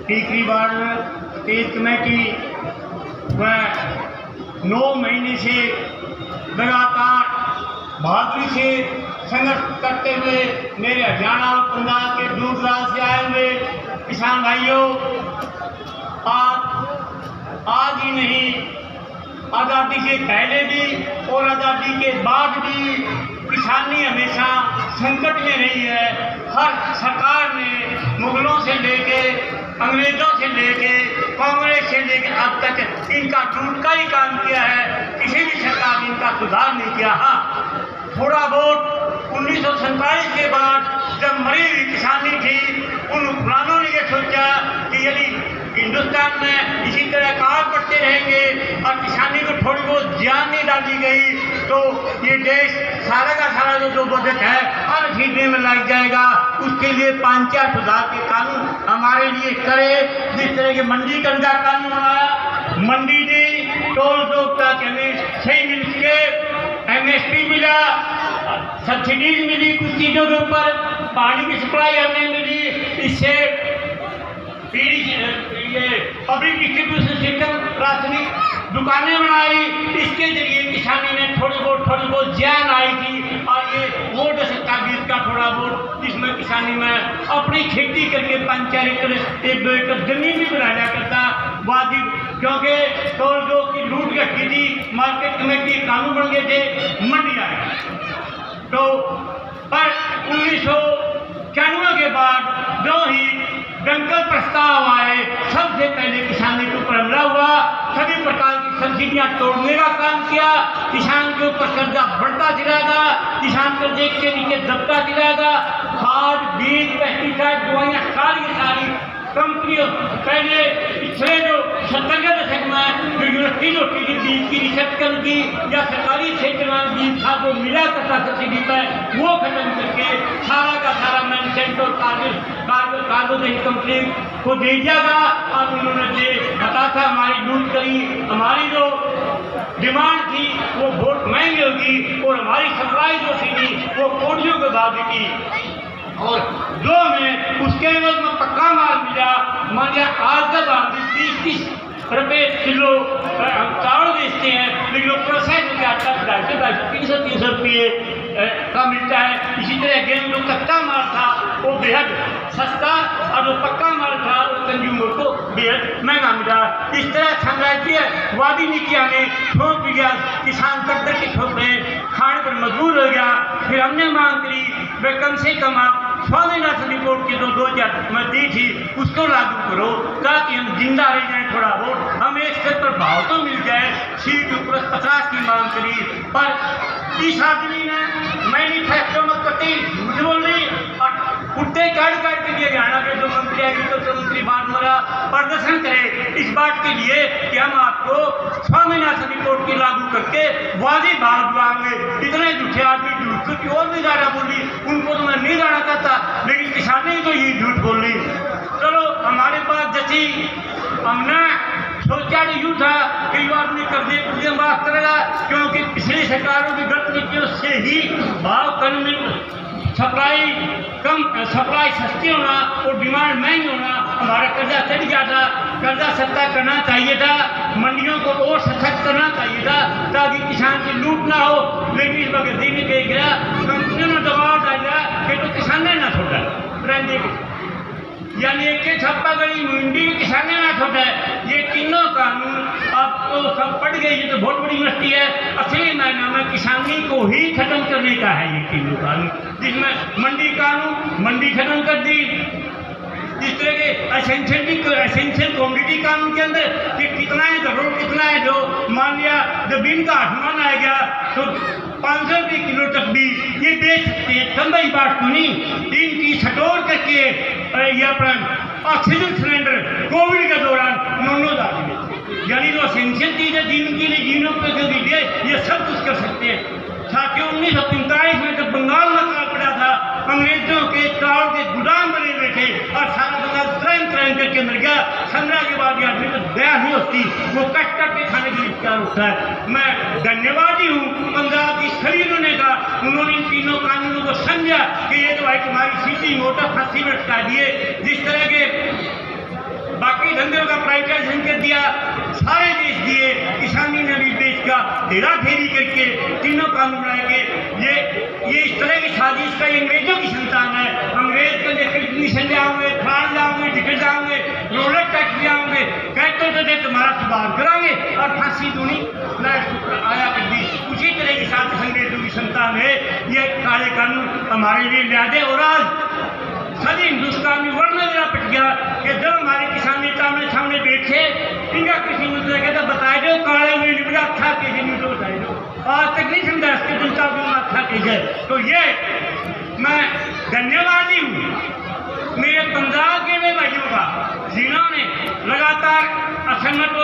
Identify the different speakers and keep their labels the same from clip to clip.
Speaker 1: Tikri ward stage committee वह 9 महीने से लगातार बहादुरी से संघर्ष करते हुए मेरे हरियाणा और पंजाब के दूर दराज से आए हुए किसान भाइयों, आज ही नहीं, आज़ादी से पहले भी और आज़ादी के बाद भी किसानी हमेशा संकट में रही है। हर सरकार ने मुगलों से लेके, अंग्रेजों से लेके, कांग्रेस से लेके अब तक इनका टूट का ही काम किया है। किसी भी सरकार ने इनका सुधार नहीं किया। हाँ, थोड़ा बहुत 1947 के बाद जब मरी हुई किसानी थी, उन हुक्मरानों ने ये सोचा कि यदि हिंदुस्तान में इसी तरह काल पड़ते रहेंगे और किसानी को थोड़ी बहुत जान नहीं डाली गई तो ये देश सारा का सारा जो बजट है और खींचने में लग जाएगा। उसके लिए पंचायत सुधार के कानून हमारे लिए करे। जिस तरह के मंडीकरण का कानून बनाया, मंडी दी, टोल टोकता के हमें सही मिल के MSP मिला, सब्सिडीज मिली कुछ चीज़ों के ऊपर, पानी की सप्लाई हमें मिली। इससे पब्लिक डिस्ट्रीब्यूशन सिस्टम, राशनिक दुकानें बनाई। इसके जरिए किसानी में थोड़ी बहुत जान आई थी। और ये वो 10-20 का थोड़ा बहुत जिसमें किसानी में अपनी खेती करके 5-4 एकड़ 1-2 एकड़ जमीन भी बनाया करता वाजिब, क्योंकि टोल जो की लूट घटती थी, मार्केट कमेटी कानून बन गए थे, मंडी आई। तो पर 1991 के बाद जो ही दंगल प्रस्ताव आए, सबसे पहले किसानी के ऊपर हमला हुआ। सभी प्रकार की सब्सिडियां तोड़ने का काम किया। किसान के ऊपर कर्जा बढ़ता चलाएगा, किसान कर्जे के नीचे दबता चलाएगा। खाद, बीज, पेस्टिसाइड, दवाइयाँ सारी कंपनियों पहले पिछले जो 70 के दशक में जो यूनिवर्सिटी होती थी बीज की रिसर्च करती या सरकारी क्षेत्र में बीज था वो मिला करता सब्सिडी पर, वो खत्म करके सारा का सारा मैन्युफैक्चर और कार्गो कंपनी को दे दिया। और उन्होंने जो बता था हमारी लूट करी, हमारी जो डिमांड थी वो बहुत महंगी होगी और हमारी सप्लाई जो थी वो कोडियों के बाद की। और जो हमें उसके एवज में पक्का माल मिला, मान लिया आज का दाम 30-30 रुपये किलो हम चावल बेचते हैं, लेकिन वो प्रोसेस में आता है 250-300 रुपये का मिलता है। इसी तरह गेहूं जो कच्चा माल था वो बेहद सस्ता और जो पक्का माल था वो कंज्यूमर को बेहद महंगा मिला। इस तरह साम्राज्य वादी नीतियाँ ने ठोक दिया, किसान कट्टर की ठोकरे खाने पर मजबूर हो गया। फिर हमने मांग करी वे कम से कम आप स्वामीनाथन रिपोर्ट की जो 2000 में दी थी उसको लागू करो ताकि हम जिंदा रह जाए। थोड़ा बहुत हमें एक स्तर पर भाव तो मिल जाए। सीट ऊपर 50 की मांग करी, पर इस आदमी ने मैनिफेस्टो में कति झूठ बोली और कुत्ते काट के लिए हरियाणा के जो मंत्री एग्रीकल्चर मंत्री बानमरा प्रदर्शन करे इस बात के लिए कि हम आपको स्वामीनाथन रिपोर्ट की लागू करके वाजिब भाव दिलाएंगे। इतने झूठे आदमी झूठ की और भी ज़्यादा बोली, उनको तो मैं नहीं जाना चाहता, लेकिन किसानी तो ये झूठ बोली। चलो हमारे पास जची, हमने सोचा यूँ था कि युवा आदमी कर्जे माफ करेगा, क्योंकि पिछली सरकारों की गलत नीतियों से ही भाव कम, सप्लाई सस्ती होना और डिमांड महंगी होना, हमारा कर्जा चढ़ गया था। कर्जा सस्ता करना चाहिए था, मंडियों को और सशक्त करना चाहिए था ताकि किसान की लूट ना हो। लेकिन इस वक्त दी नहीं गया, कंपनियों ने दबाव डाला कि तो किसान ने ना छोड़ा रहने, यानी एक छप्पा गई मंडी किसान ने ना छोड़ा है। ये तीनों कानून अब तो सब पड़ गए, ये तो बहुत बड़ी मस्ती है। असली मायने में किसानी को ही खत्म करने का है ये तीनों कानून, जिसमें मंडी कानून मंडी खत्म कर दी। इस तरह के एसेंशियल कमोडिटी कानून के अंदर कि कितना है जरूर, कितना है जो मान लिया जमीन का आसमान आ गया तो 500 रुपये किलो तक भी ये बेच सकते हैं। संभव बात सुनी, तीन की सटोर करके ये अपना ऑक्सीजन सिलेंडर कोविड के दौरान 9,000 यानी जो एसेंशियल चीज़ है दिन के लिए जीवन पे दीजिए, ये सब कुछ कर सकते हैं। साथियों 1945 में जब बंगाल में काल पड़ा था, अंग्रेजों के चावल के गुदाम बने हुए थे और सारा बंगाल त्रैन के करके मिल गया। 15 के बाद आदमी को दया नहीं होती, वो कट करके खाने के लिए तैयार होता है। मैं धन्यवादी हूँ पंजाब की सभी उन्होंने कहा, उन्होंने इन तीनों कानूनों को समझा कि ये तो भाई तुम्हारी सीधी मोटा फांसी में अटका दिए। जिस तरह के बाकी धंधों का प्राइवेटाइजेशन कर दिया, सारे देश दिए, किसानी ने भी देश का हेरा फेरी करके तीनों कानून बनाएंगे। ये इस तरह की साजिश का ये अंग्रेजों की संतान है। अंग्रेज को लेकर मिशन जाओगे, फ्रांस जाओगे, टिकट जाओगे, रोलर टैक्स जाओगे, कहते थे तुम्हारा सुधार कराएंगे और फांसी दूनी आया कर दी। उसी तरह के साथ अंग्रेजों की संतान है। ये काले कानून हमारे लिए लियादे और आज सभी हिंदुस्तान में वर्ण मेरा पिट गया कि जब हमारे किसान नेता हमारे सामने बैठे, इनका कृषि मुद्दा कहता बताए दो काले में निबड़ा था कैसे नहीं तो बताए दो। आज तक नहीं समझा इसके जनता को था कैसे। तो ये मैं धन्यवादी हूँ मेरे पंजाब के वे भाइयों का, जिन्होंने लगातार असंगत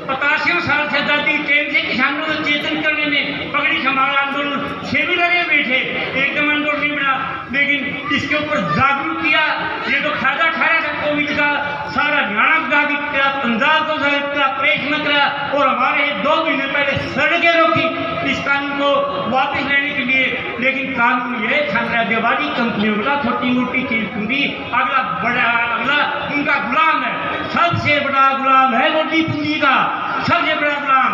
Speaker 1: 85 साल से आजादी ट्रेन से किसानों को चेतन करने में पगड़ी संभाल आंदोलन से भी लगे बैठे, एकदम आंदोलन नहीं बना, लेकिन इसके ऊपर जागरूक किया। ये तो फायदा ठहरा था कोविड का, सारा हरियाणा जागरूक किया, पंजाब को जागरूक किया, प्रेस में किया और हमारे 2 महीने पहले सड़कें रोकी इस कानून को वापस लेने के लिए। लेकिन कानून ये साम्राज्यवादी कंपनियों का छोटी मोटी चीज पूंजी अगला उनका गुलाम है, सबसे बड़ा गुलाम है मोटी पूंजी का, सबसे बड़ा गुलाम।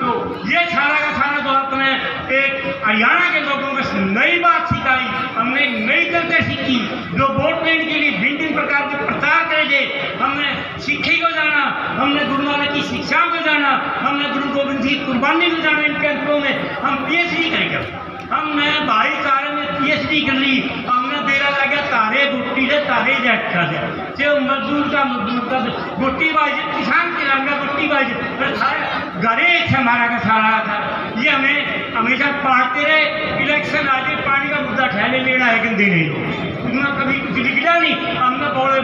Speaker 1: तो ये सारा का सारा तो आपने एक हरियाणा के लोगों को नई बात सिखाई, हमने नई कल्चर सीखी। जो वोट लेने के लिए भिन्न प्रकार के प्रचार करे थे, हमने सिक्खी को जाना, हमने गुरु नानक की शिक्षा को जाना, हमने गुरु गोविंद सिंह की कुर्बानी को जाना। इन कैंपों में हम PhD करेंगे, हमने भाईचारे में PhD कर ली, हमने देरा लगा तारे गुट्टी से तारे जैठा से जो मजदूर का गुट्टी बाजी किसान के रंगा गुट्टी बाजी घरे हमारा का सारा था। ये हमें हमेशा पढ़ाते रहे, इलेक्शन आगे पानी का मुद्दा ठहरे लेना है कि देने लो, इतना कभी कुछ निकला नहीं। हमने बड़े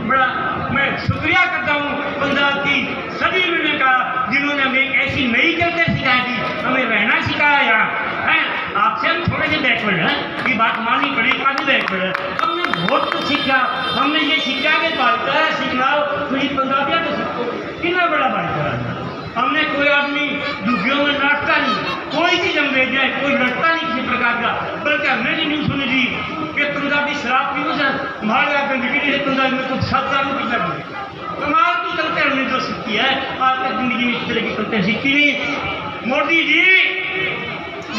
Speaker 1: बड़ा मैं शुक्रिया करता हूँ पंजाब की सभी लोगों का, जिन्होंने हमें ऐसी नई कल्चर सिखाई थी, हमें रहना सिखाया यहाँ है। आपसे हम थोड़े से बैकवर्ड हैं, ये बात माननी पड़ेगी, काफी बैकवर्ड है। हमने बहुत कुछ सीखा, हमने ये सीखा कि भाईचारा सीखना कोई पंजाबिया तो सीखो, कितना बड़ा भाईचारा है। हमने कोई आदमी दुखियों में लड़ता नहीं, कोई चीज हम ले जाए, कोई लड़ता नहीं किसी प्रकार का। बल्कि हमने ये न्यूज सुनी थी कि पंजाबी शराब पीने से हमारे यहाँ गंदगी से पंजाबी में कुछ 7 साल में पिछला कमाल की कल्चर हमने जो सीखी है, आज तक जिंदगी में इस तरह की कल्चर सीखी नहीं। मोदी जी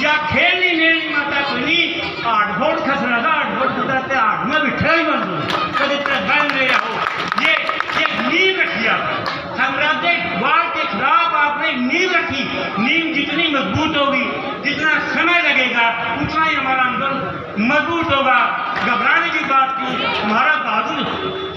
Speaker 1: या खेलनी मेरी माता कोई नहीं, 8 वोट खसरा था, 8 वोट खसराते 8 में बिठा ही बन दो कभी बन रहे हो। ये नींव रखी आप साम्राज्यवाद के खिलाफ आपने नींव रखी। नींव जितनी मजबूत होगी, जितना समय लगेगा, उतना ही हमारा आंदोलन मजबूत होगा। घबराने की बात की, हमारा बहादुर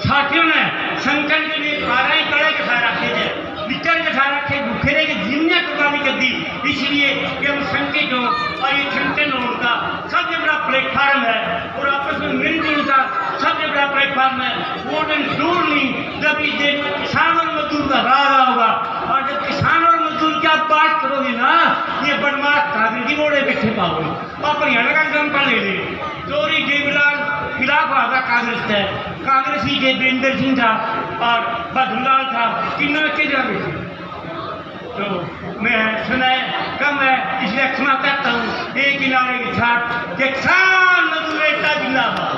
Speaker 1: साथियों ने संगठन के लिए 12 कड़े के साथ रखे थे, विचार के साथ रखे, भूखेरे की जिम्मे कुर्बानी कर दी, इसलिए कि हम संगठित हो और ये संगठन उनका सबसे बड़ा प्लेटफार्म है और आपस में मिलजुल का सबसे बड़ा प्लेटफार्म है। वो दिन दूर नहीं जब इस देश में किसान और मजदूर का रहा होगा, और जब किसान और मजदूर की आप बात करोगे ना, ये बदमाश कांग्रेस की मोड़े पीछे पाओगे। और हरियाणा का एग्जाम्पल ले लें, चोरी देवीलाल खिलाफ आधा कांग्रेस है, कांग्रेसी के वीरेंद्र सिंह था और बदलाल था, तीनों के जाने। तो मैं सुनाए कम है इसलिए क्षमा करता हूँ, एक ही नारे के साथ किसान मजदूर एकता जिंदाबाद।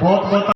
Speaker 2: बहुत बहुत